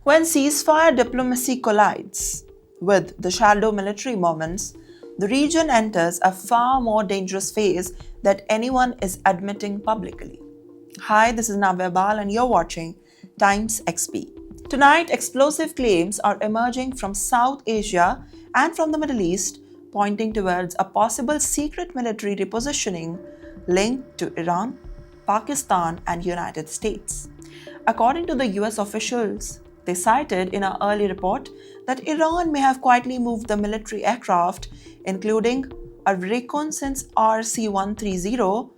When ceasefire diplomacy collides with the shadow military moments, the region enters a far more dangerous phase that anyone is admitting publicly. Hi, this is Navya Bal and you're watching TimesXP. Tonight, explosive claims are emerging from South Asia and from the Middle East, pointing towards a possible secret military repositioning linked to Iran, Pakistan, and United States. According to the US officials, they cited in an early report that Iran may have quietly moved the military aircraft, including a reconnaissance RC-130,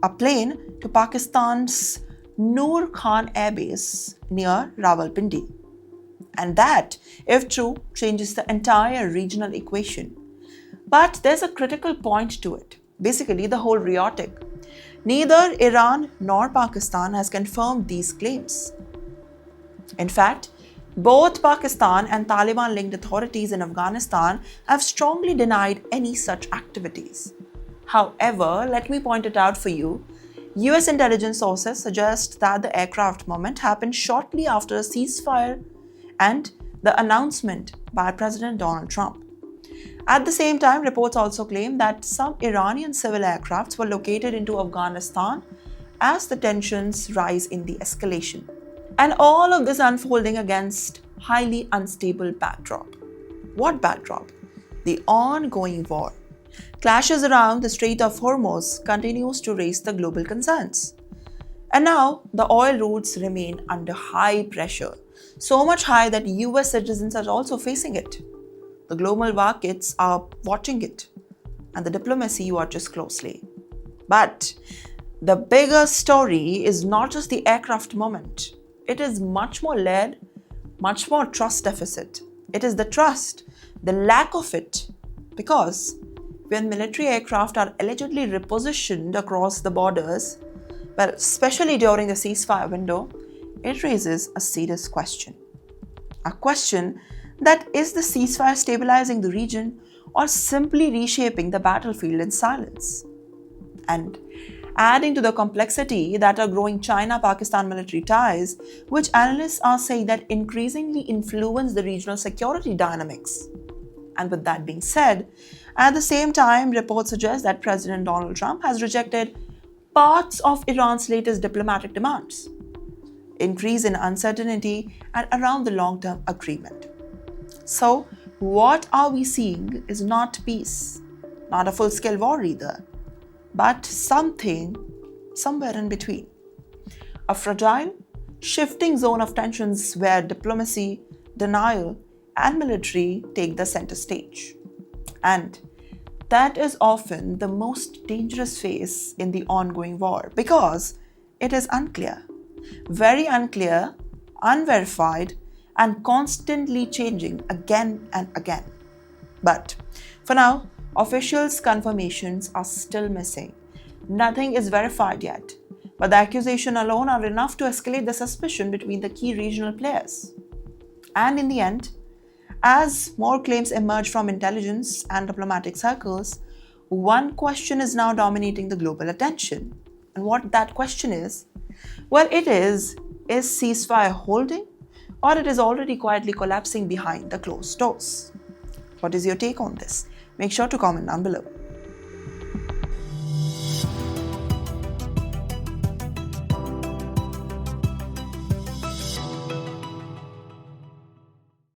a plane, to Pakistan's Noor Khan Airbase near Rawalpindi. And that, if true, changes the entire regional equation. But there's a critical point to it, basically the whole rhetoric. Neither Iran nor Pakistan has confirmed these claims. In fact, both Pakistan and Taliban-linked authorities in Afghanistan have strongly denied any such activities. However, let me point it out for you. US intelligence sources suggest that the aircraft movement happened shortly after a ceasefire and the announcement by President Donald Trump. At the same time, reports also claim that some Iranian civil aircrafts were located into Afghanistan as the tensions rise in the escalation. And all of this unfolding against highly unstable backdrop. What backdrop? The ongoing war. Clashes around the Strait of Hormuz continues to raise the global concerns. And now the oil routes remain under high pressure, so much high that US citizens are also facing it. The global markets are watching it, and the diplomacy watches closely. But the bigger story is not just the aircraft moment. It is much more layered, much more trust deficit. It is the trust, the lack of it. Because when military aircraft are allegedly repositioned across the borders, but especially during the ceasefire window, it raises a serious question. A question that is the ceasefire stabilizing the region or simply reshaping the battlefield in silence? And adding to the complexity that are growing China-Pakistan military ties, which analysts are saying that increasingly influence the regional security dynamics. And with that being said, at the same time, reports suggest that President Donald Trump has rejected parts of Iran's latest diplomatic demands, increase in uncertainty, and around the long-term agreement. So, what are we seeing is not peace, not a full-scale war either, but something somewhere in between. A fragile, shifting zone of tensions where diplomacy, denial, and military take the center stage. And that is often the most dangerous phase in the ongoing war because it is unclear, very unclear, unverified, and constantly changing again and again. But for now, officials' confirmations are still missing. Nothing is verified yet, but the accusation alone are enough to escalate the suspicion between the key regional players. And in the end, as more claims emerge from intelligence and diplomatic circles, one question is now dominating the global attention. And what that question is? Well, it is ceasefire holding or it is already quietly collapsing behind the closed doors? What is your take on this? Make sure to comment down below.